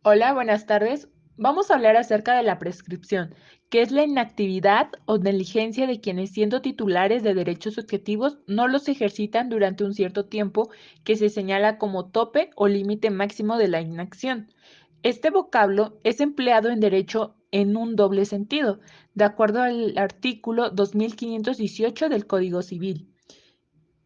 Hola, buenas tardes. Vamos a hablar acerca de la prescripción, que es la inactividad o negligencia de quienes, siendo titulares de derechos subjetivos, no los ejercitan durante un cierto tiempo que se señala como tope o límite máximo de la inacción. Este vocablo es empleado en derecho en un doble sentido, de acuerdo al artículo 2518 del Código Civil.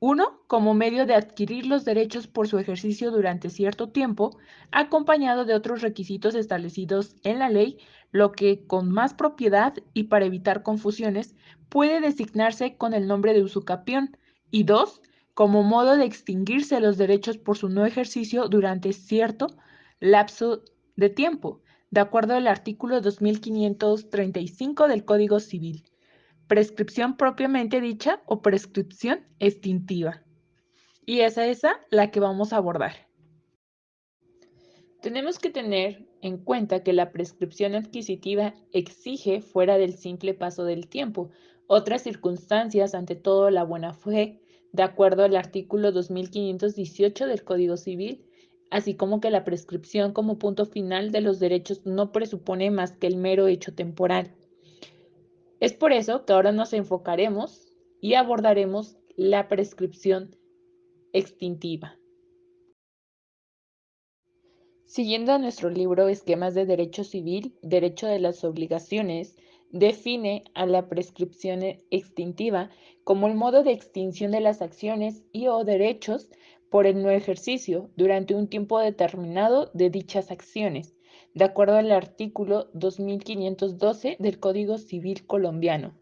Uno, como medio de adquirir los derechos por su ejercicio durante cierto tiempo, acompañado de otros requisitos establecidos en la ley, lo que con más propiedad y para evitar confusiones puede designarse con el nombre de usucapión. Y dos, como modo de extinguirse los derechos por su no ejercicio durante cierto lapso de tiempo, de acuerdo al artículo 2535 del Código Civil. Prescripción propiamente dicha o prescripción extintiva. Y es esa la que vamos a abordar. Tenemos que tener en cuenta que la prescripción adquisitiva exige, fuera del simple paso del tiempo, otras circunstancias, ante todo la buena fe, de acuerdo al artículo 2518 del Código Civil, así como que la prescripción como punto final de los derechos no presupone más que el mero hecho temporal. Es por eso que ahora nos enfocaremos y abordaremos la prescripción extintiva. Siguiendo a nuestro libro Esquemas de Derecho Civil, Derecho de las Obligaciones, define a la prescripción extintiva como el modo de extinción de las acciones y o derechos por el no ejercicio durante un tiempo determinado de dichas acciones, de acuerdo al artículo 2512 del Código Civil colombiano.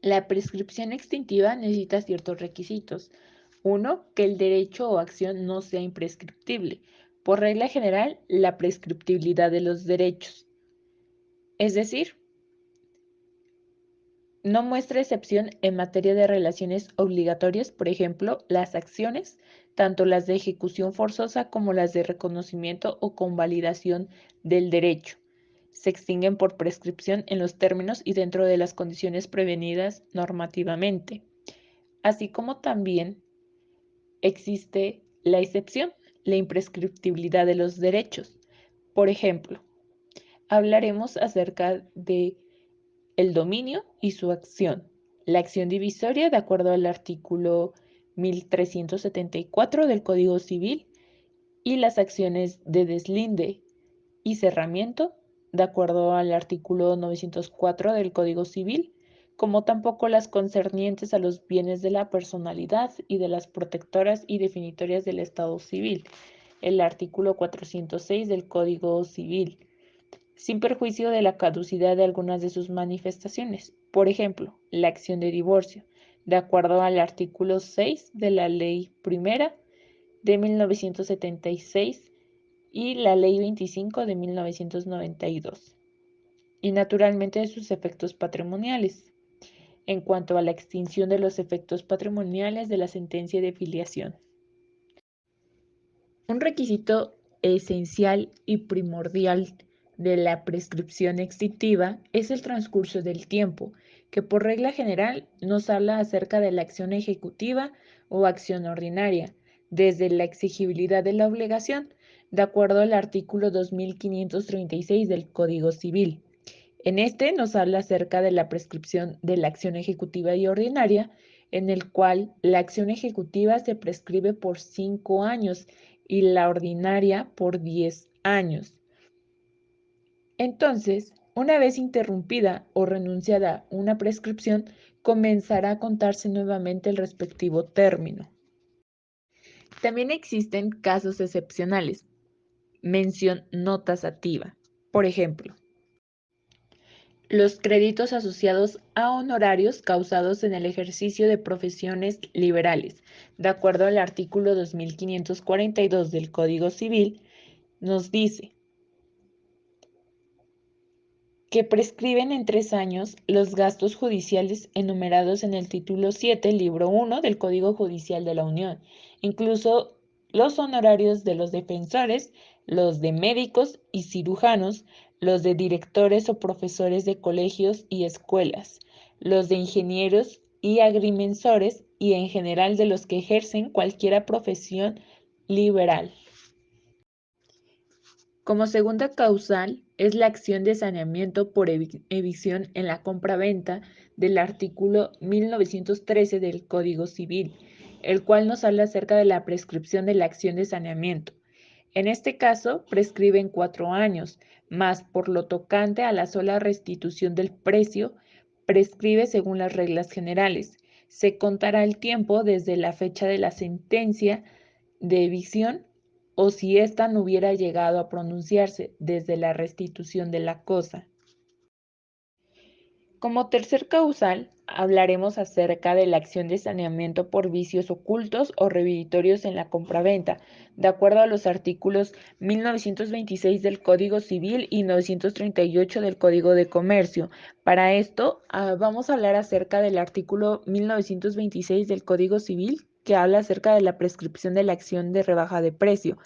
La prescripción extintiva necesita ciertos requisitos. Uno, que el derecho o acción no sea imprescriptible. Por regla general, la prescriptibilidad de los derechos. Es decir, no muestra excepción en materia de relaciones obligatorias, por ejemplo, las acciones, tanto las de ejecución forzosa como las de reconocimiento o convalidación del derecho. Se extinguen por prescripción en los términos y dentro de las condiciones prevenidas normativamente. Así como también existe la excepción, la imprescriptibilidad de los derechos. Por ejemplo, hablaremos acerca de el dominio y su acción. La acción divisoria, de acuerdo al artículo 1374 del Código Civil, y las acciones de deslinde y cerramiento, de acuerdo al artículo 904 del Código Civil, como tampoco las concernientes a los bienes de la personalidad y de las protectoras y definitorias del Estado civil, el artículo 406 del Código Civil, sin perjuicio de la caducidad de algunas de sus manifestaciones. Por ejemplo, la acción de divorcio, de acuerdo al artículo 6 de la Ley Primera de 1976 y la Ley 25 de 1992, y naturalmente de sus efectos patrimoniales, en cuanto a la extinción de los efectos patrimoniales de la sentencia de filiación. Un requisito esencial y primordial de la prescripción extintiva es el transcurso del tiempo, que por regla general nos habla acerca de la acción ejecutiva o acción ordinaria, desde la exigibilidad de la obligación, de acuerdo al artículo 2536 del Código Civil. En este nos habla acerca de la prescripción de la acción ejecutiva y ordinaria, en el cual la acción ejecutiva se prescribe por 5 años y la ordinaria por 10 años. Entonces, una vez interrumpida o renunciada una prescripción, comenzará a contarse nuevamente el respectivo término. También existen casos excepcionales. Mención no tasativa. Por ejemplo, los créditos asociados a honorarios causados en el ejercicio de profesiones liberales. De acuerdo al artículo 2542 del Código Civil, nos dice que prescriben en 3 años los gastos judiciales enumerados en el título 7, libro 1 del Código Judicial de la Unión, incluso los honorarios de los defensores, los de médicos y cirujanos, los de directores o profesores de colegios y escuelas, los de ingenieros y agrimensores y en general de los que ejercen cualquier profesión liberal. Como segunda causal es la acción de saneamiento por evicción en la compraventa del artículo 1913 del Código Civil, el cual nos habla acerca de la prescripción de la acción de saneamiento. En este caso, prescriben 4 años, mas por lo tocante a la sola restitución del precio, prescribe según las reglas generales. Se contará el tiempo desde la fecha de la sentencia de evicción o si ésta no hubiera llegado a pronunciarse desde la restitución de la cosa. Como tercer causal, hablaremos acerca de la acción de saneamiento por vicios ocultos o reviditorios en la compraventa, de acuerdo a los artículos 1926 del Código Civil y 938 del Código de Comercio. Para esto, vamos a hablar acerca del artículo 1926 del Código Civil, que habla acerca de la prescripción de la acción de rebaja de precio.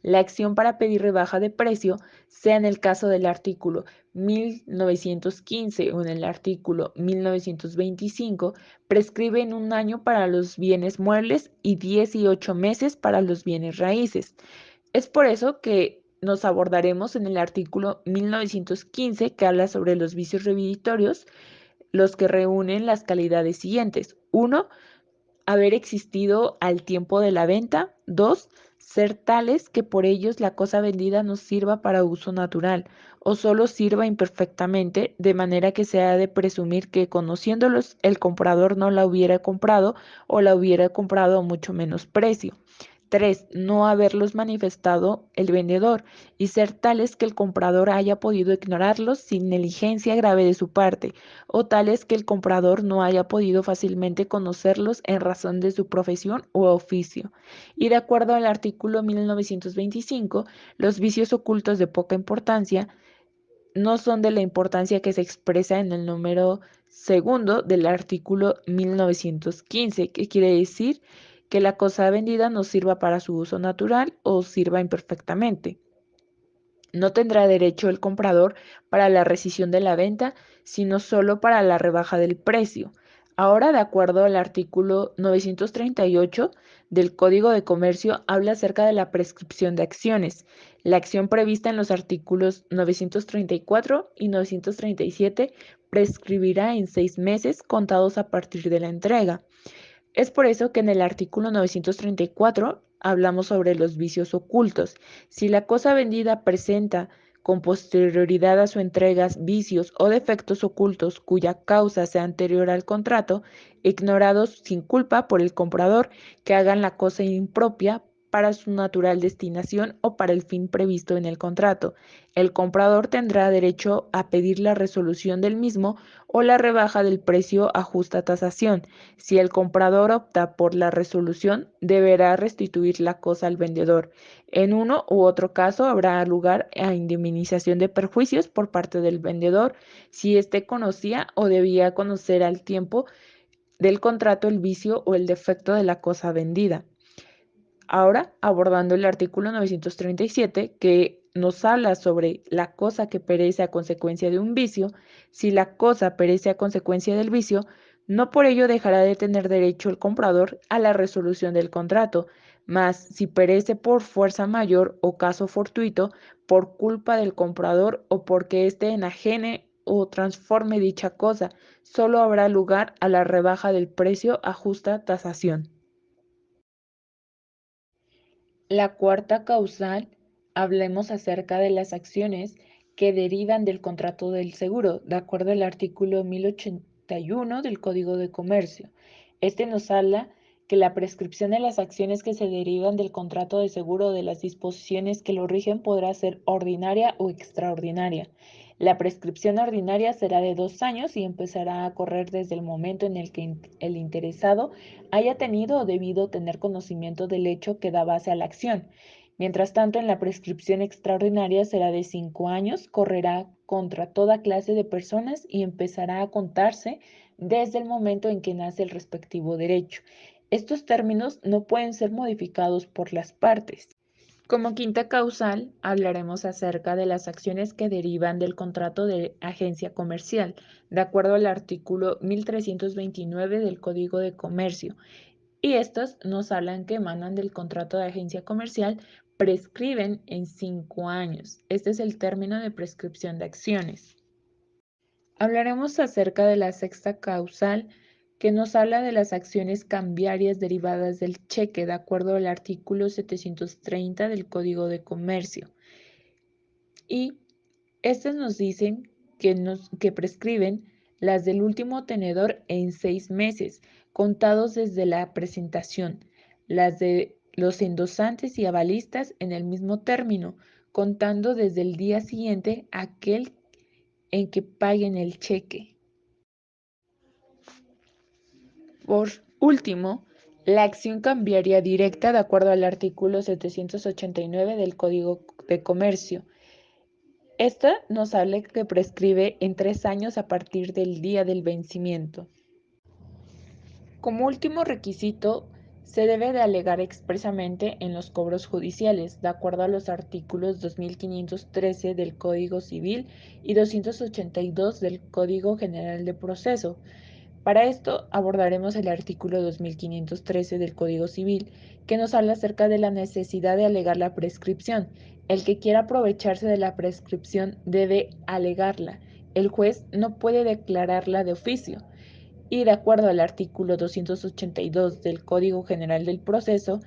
La acción para pedir rebaja de precio, sea en el caso del artículo 1915 o en el artículo 1925, prescriben 1 año para los bienes muebles y 18 meses para los bienes raíces. Es por eso que nos abordaremos en el artículo 1915, que habla sobre los vicios reviditorios, los que reúnen las calidades siguientes. 1, haber existido al tiempo de la venta. 2, ser tales que por ellos la cosa vendida no sirva para uso natural o solo sirva imperfectamente, de manera que se ha de presumir que conociéndolos el comprador no la hubiera comprado o la hubiera comprado a mucho menos precio. 3, no haberlos manifestado el vendedor y ser tales que el comprador haya podido ignorarlos sin negligencia grave de su parte, o tales que el comprador no haya podido fácilmente conocerlos en razón de su profesión u oficio. Y de acuerdo al artículo 1925, los vicios ocultos de poca importancia no son de la importancia que se expresa en el número segundo del artículo 1915, que quiere decir que la cosa vendida no sirva para su uso natural o sirva imperfectamente. No tendrá derecho el comprador para la rescisión de la venta, sino solo para la rebaja del precio. Ahora, de acuerdo al artículo 938 del Código de Comercio, habla acerca de la prescripción de acciones. La acción prevista en los artículos 934 y 937 prescribirá en 6 meses contados a partir de la entrega. Es por eso que en el artículo 934 hablamos sobre los vicios ocultos. Si la cosa vendida presenta con posterioridad a su entrega vicios o defectos ocultos cuya causa sea anterior al contrato, ignorados sin culpa por el comprador, que hagan la cosa impropia para su natural destinación o para el fin previsto en el contrato, el comprador tendrá derecho a pedir la resolución del mismo o la rebaja del precio a justa tasación. Si el comprador opta por la resolución, deberá restituir la cosa al vendedor. En uno u otro caso habrá lugar a indemnización de perjuicios por parte del vendedor si éste conocía o debía conocer al tiempo del contrato el vicio o el defecto de la cosa vendida. Ahora, abordando el artículo 937, que nos habla sobre la cosa que perece a consecuencia de un vicio, si la cosa perece a consecuencia del vicio, no por ello dejará de tener derecho el comprador a la resolución del contrato, mas si perece por fuerza mayor o caso fortuito, por culpa del comprador o porque éste enajene o transforme dicha cosa, solo habrá lugar a la rebaja del precio a justa tasación. La cuarta causal, hablemos acerca de las acciones que derivan del contrato del seguro, de acuerdo al artículo 1081 del Código de Comercio. Este nos habla que la prescripción de las acciones que se derivan del contrato de seguro o de las disposiciones que lo rigen podrá ser ordinaria o extraordinaria. La prescripción ordinaria será de 2 años y empezará a correr desde el momento en el que el interesado haya tenido o debido tener conocimiento del hecho que da base a la acción. Mientras tanto, en la prescripción extraordinaria será de 5 años, correrá contra toda clase de personas y empezará a contarse desde el momento en que nace el respectivo derecho. Estos términos no pueden ser modificados por las partes. Como quinta causal, hablaremos acerca de las acciones que derivan del contrato de agencia comercial, de acuerdo al artículo 1329 del Código de Comercio. Y estos nos hablan que emanan del contrato de agencia comercial prescriben en 5 años. Este es el término de prescripción de acciones. Hablaremos acerca de la sexta causal, que nos habla de las acciones cambiarias derivadas del cheque, de acuerdo al artículo 730 del Código de Comercio. Y estas nos dicen que prescriben las del último tenedor en 6 meses, contados desde la presentación, las de los endosantes y avalistas en el mismo término, contando desde el día siguiente a aquel en que paguen el cheque. Por último, la acción cambiaria directa, de acuerdo al artículo 789 del Código de Comercio. Esta nos habla que prescribe en 3 años a partir del día del vencimiento. Como último requisito, se debe de alegar expresamente en los cobros judiciales, de acuerdo a los artículos 2513 del Código Civil y 282 del Código General de Proceso. Para esto abordaremos el artículo 2513 del Código Civil, que nos habla acerca de la necesidad de alegar la prescripción. El que quiera aprovecharse de la prescripción debe alegarla. El juez no puede declararla de oficio. Y de acuerdo al artículo 282 del Código General del Proceso,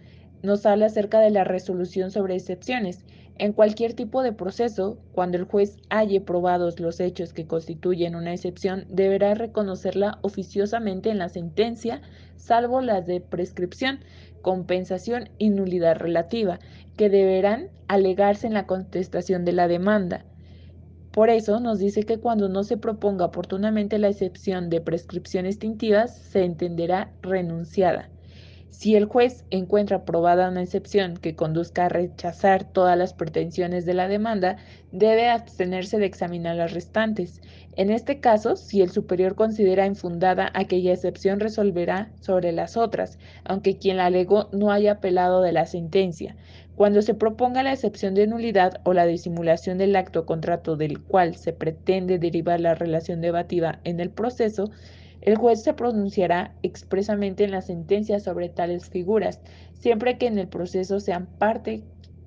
nos habla acerca de la resolución sobre excepciones. En cualquier tipo de proceso, cuando el juez halle probados los hechos que constituyen una excepción, deberá reconocerla oficiosamente en la sentencia, salvo las de prescripción, compensación y nulidad relativa, que deberán alegarse en la contestación de la demanda. Por eso nos dice que cuando no se proponga oportunamente la excepción de prescripción extintiva, se entenderá renunciada. Si el juez encuentra probada una excepción que conduzca a rechazar todas las pretensiones de la demanda, debe abstenerse de examinar las restantes. En este caso, si el superior considera infundada aquella excepción, resolverá sobre las otras, aunque quien la alegó no haya apelado de la sentencia. Cuando se proponga la excepción de nulidad o la disimulación del acto o contrato del cual se pretende derivar la relación debativa en el proceso, el juez se pronunciará expresamente en la sentencia sobre tales figuras, siempre que en el proceso sean parte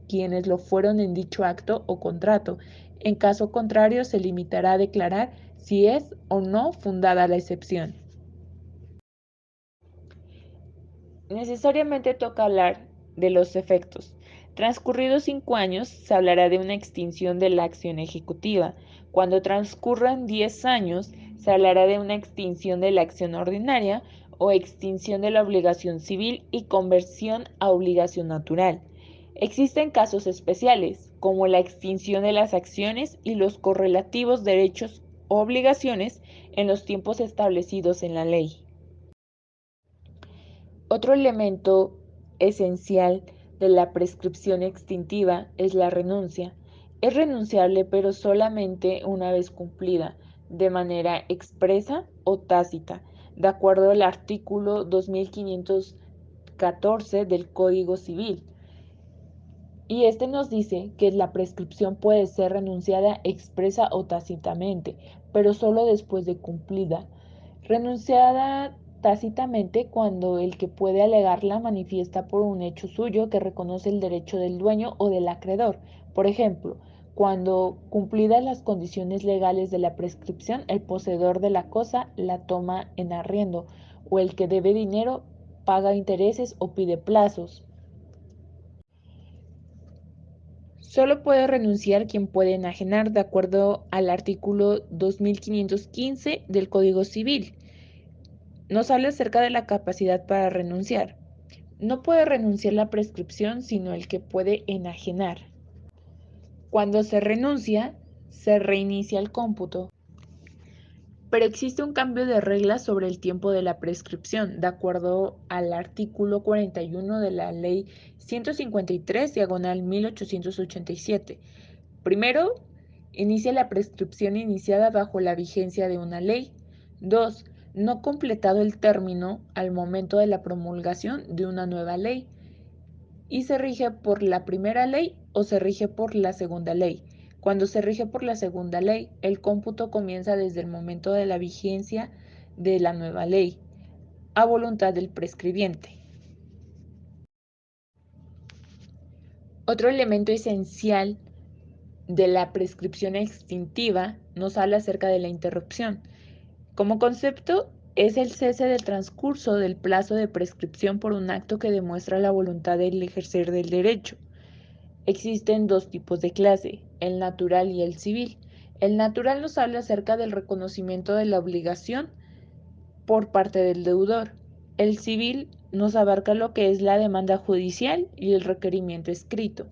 quienes lo fueron en dicho acto o contrato. En caso contrario, se limitará a declarar si es o no fundada la excepción. Necesariamente toca hablar de los efectos. Transcurridos 5 años, se hablará de una extinción de la acción ejecutiva. Cuando transcurran 10 años, se hablará de una extinción de la acción ordinaria o extinción de la obligación civil y conversión a obligación natural. Existen casos especiales, como la extinción de las acciones y los correlativos derechos o obligaciones en los tiempos establecidos en la ley. Otro elemento esencial de la prescripción extintiva es la renuncia. Es renunciable, pero solamente una vez cumplida, de manera expresa o tácita, de acuerdo al artículo 2514 del Código Civil. Y este nos dice que la prescripción puede ser renunciada expresa o tácitamente, pero solo después de cumplida. Renunciada tácitamente cuando el que puede alegarla manifiesta por un hecho suyo que reconoce el derecho del dueño o del acreedor. Por ejemplo, cuando cumplidas las condiciones legales de la prescripción, el poseedor de la cosa la toma en arriendo, o el que debe dinero paga intereses o pide plazos. Solo puede renunciar quien puede enajenar, de acuerdo al artículo 2515 del Código Civil. Nos habla acerca de la capacidad para renunciar. No puede renunciar la prescripción, sino el que puede enajenar. Cuando se renuncia, se reinicia el cómputo. Pero existe un cambio de reglas sobre el tiempo de la prescripción, de acuerdo al artículo 41 de la Ley 153/1887. Primero, inicia la prescripción iniciada bajo la vigencia de una ley. 2. No completado el término al momento de la promulgación de una nueva ley. Y se rige por la primera ley o se rige por la segunda ley. Cuando se rige por la segunda ley, el cómputo comienza desde el momento de la vigencia de la nueva ley, a voluntad del prescribiente. Otro elemento esencial de la prescripción extintiva nos habla acerca de la interrupción. Como concepto, es el cese del transcurso del plazo de prescripción por un acto que demuestra la voluntad del ejercer del derecho. Existen dos tipos de clase, el natural y el civil. El natural nos habla acerca del reconocimiento de la obligación por parte del deudor. El civil nos abarca lo que es la demanda judicial y el requerimiento escrito.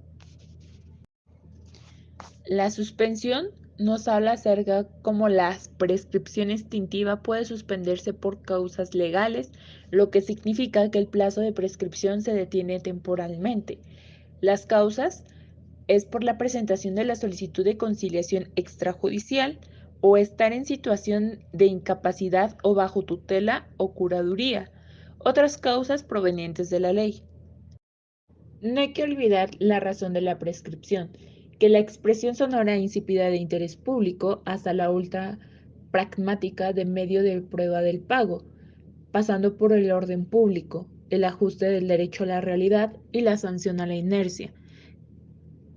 La suspensión nos habla acerca cómo la prescripción extintiva puede suspenderse por causas legales, lo que significa que el plazo de prescripción se detiene temporalmente. Las causas es por la presentación de la solicitud de conciliación extrajudicial o estar en situación de incapacidad o bajo tutela o curaduría. Otras causas provenientes de la ley. No hay que olvidar la razón de la prescripción, que la expresión sonora insípida de interés público hasta la ultra pragmática de medio de prueba del pago, pasando por el orden público, el ajuste del derecho a la realidad y la sanción a la inercia.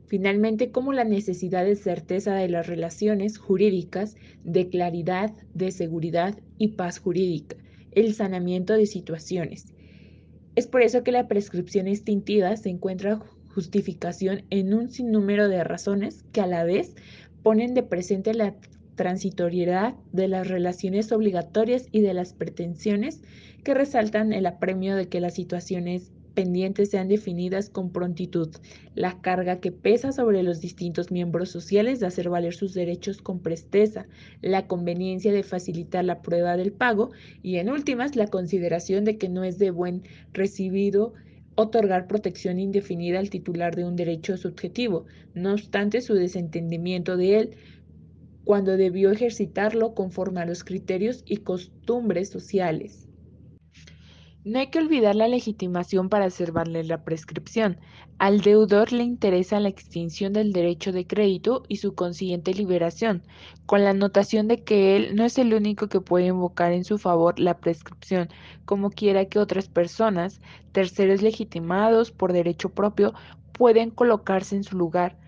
Finalmente, como la necesidad de certeza de las relaciones jurídicas, de claridad, de seguridad y paz jurídica, el sanamiento de situaciones. Es por eso que la prescripción extintiva se encuentra justificación en un sinnúmero de razones que a la vez ponen de presente la transitoriedad de las relaciones obligatorias y de las pretensiones que resaltan el apremio de que las situaciones pendientes sean definidas con prontitud, la carga que pesa sobre los distintos miembros sociales de hacer valer sus derechos con presteza, la conveniencia de facilitar la prueba del pago y en últimas la consideración de que no es de buen recibido otorgar protección indefinida al titular de un derecho subjetivo, no obstante su desentendimiento de él, cuando debió ejercitarlo conforme a los criterios y costumbres sociales. No hay que olvidar la legitimación para hacer valer la prescripción. Al deudor le interesa la extinción del derecho de crédito y su consiguiente liberación, con la anotación de que él no es el único que puede invocar en su favor la prescripción, como quiera que otras personas, terceros legitimados por derecho propio, pueden colocarse en su lugar,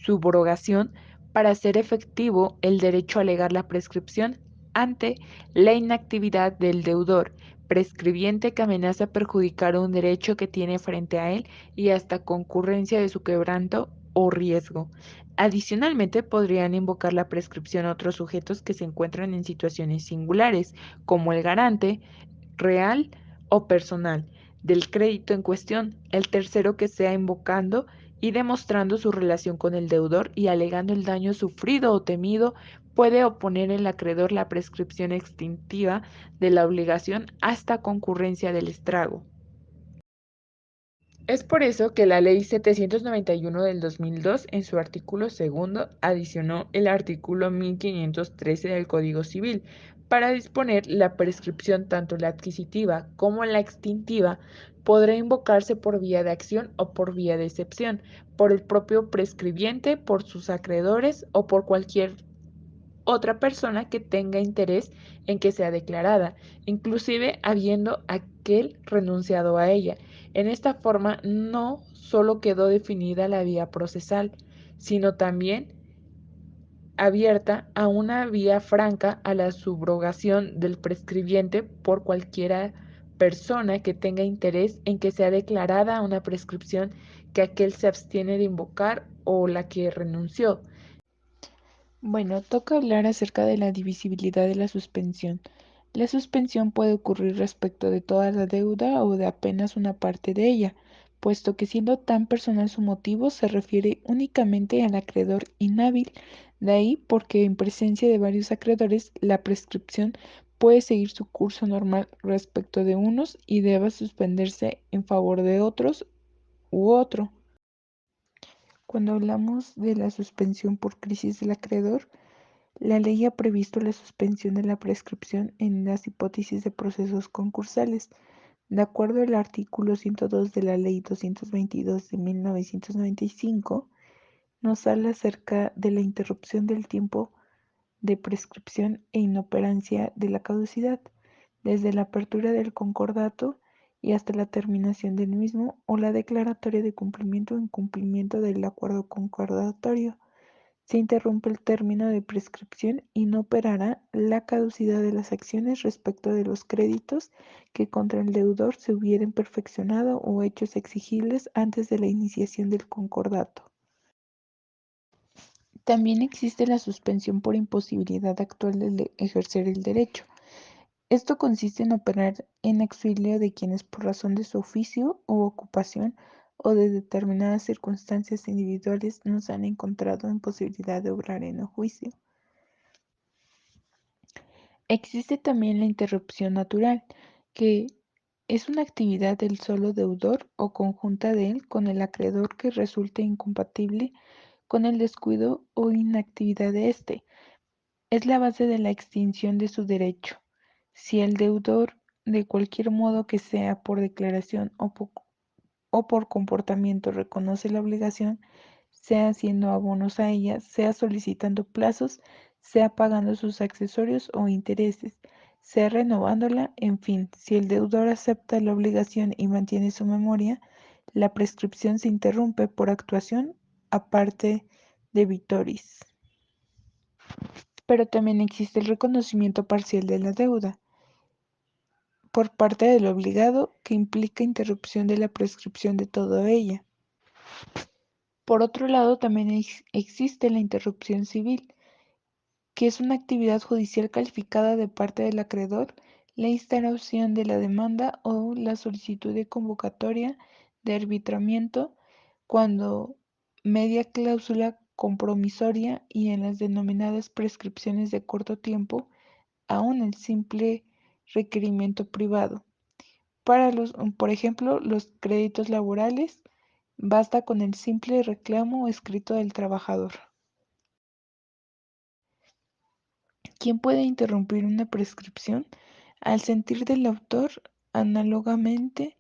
subrogación, para hacer efectivo el derecho a alegar la prescripción ante la inactividad del deudor prescribiente que amenaza perjudicar un derecho que tiene frente a él y hasta concurrencia de su quebranto o riesgo. Adicionalmente, podrían invocar la prescripción otros sujetos que se encuentran en situaciones singulares, como el garante, real o personal, del crédito en cuestión, el tercero que sea invocando y demostrando su relación con el deudor y alegando el daño sufrido o temido, puede oponer el acreedor la prescripción extintiva de la obligación hasta concurrencia del estrago. Es por eso que la Ley 791 del 2002, en su artículo segundo, adicionó el artículo 1513 del Código Civil para disponer la prescripción tanto la adquisitiva como la extintiva podrá invocarse por vía de acción o por vía de excepción, por el propio prescribiente, por sus acreedores o por cualquier otra persona que tenga interés en que sea declarada, inclusive habiendo aquel renunciado a ella. En esta forma no solo quedó definida la vía procesal, sino también abierta a una vía franca a la subrogación del prescribiente por cualquiera persona que tenga interés en que sea declarada una prescripción que aquel se abstiene de invocar o la que renunció. Bueno, toca hablar acerca de la divisibilidad de la suspensión. La suspensión puede ocurrir respecto de toda la deuda o de apenas una parte de ella, puesto que siendo tan personal su motivo se refiere únicamente al acreedor inhábil. De ahí porque en presencia de varios acreedores la prescripción puede seguir su curso normal respecto de unos y deba suspenderse en favor de otros u otro. Cuando hablamos de la suspensión por crisis del acreedor, la ley ha previsto la suspensión de la prescripción en las hipótesis de procesos concursales. De acuerdo al artículo 102 de la Ley 222 de 1995, nos habla acerca de la interrupción del tiempo de prescripción e inoperancia de la caducidad, desde la apertura del concordato y hasta la terminación del mismo o la declaratoria de cumplimiento o incumplimiento del acuerdo concordatorio. Se interrumpe el término de prescripción y no operará la caducidad de las acciones respecto de los créditos que contra el deudor se hubieran perfeccionado o hechos exigibles antes de la iniciación del concordato. También existe la suspensión por imposibilidad actual de ejercer el derecho. Esto consiste en operar en auxilio de quienes por razón de su oficio u ocupación o de determinadas circunstancias individuales no se han encontrado en posibilidad de obrar en el juicio. Existe también la interrupción natural, que es una actividad del solo deudor o conjunta de él con el acreedor que resulte incompatible con el descuido o inactividad de éste. Es la base de la extinción de su derecho. Si el deudor, de cualquier modo que sea, por declaración o por comportamiento reconoce la obligación, sea haciendo abonos a ella, sea solicitando plazos, sea pagando sus accesorios o intereses, sea renovándola, en fin, si el deudor acepta la obligación y mantiene su memoria, la prescripción se interrumpe por actuación aparte de vitoris. Pero también existe el reconocimiento parcial de la deuda por parte del obligado que implica interrupción de la prescripción de toda ella. Por otro lado, también existe la interrupción civil, que es una actividad judicial calificada de parte del acreedor, la instauración de la demanda o la solicitud de convocatoria de arbitramiento cuando media cláusula compromisoria y en las denominadas prescripciones de corto tiempo, aún el simple requerimiento privado. Para por ejemplo, los créditos laborales, basta con el simple reclamo escrito del trabajador. ¿Quién puede interrumpir una prescripción? Al sentir del autor, análogamente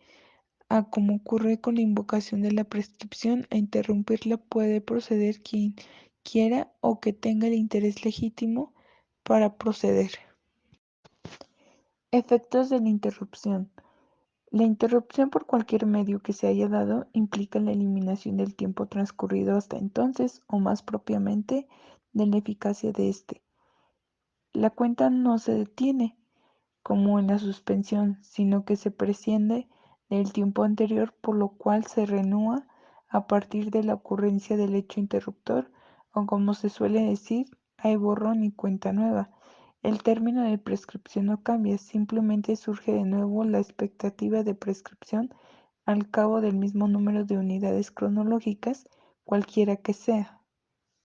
a como ocurre con la invocación de la prescripción, a interrumpirla puede proceder quien quiera o que tenga el interés legítimo para proceder. Efectos de la interrupción. La interrupción por cualquier medio que se haya dado implica la eliminación del tiempo transcurrido hasta entonces, o más propiamente, de la eficacia de éste. La cuenta no se detiene, como en la suspensión, sino que se prescinde del tiempo anterior, por lo cual se reanúa a partir de la ocurrencia del hecho interruptor, o como se suele decir, hay borrón y cuenta nueva. El término de prescripción no cambia, simplemente surge de nuevo la expectativa de prescripción al cabo del mismo número de unidades cronológicas, cualquiera que sea.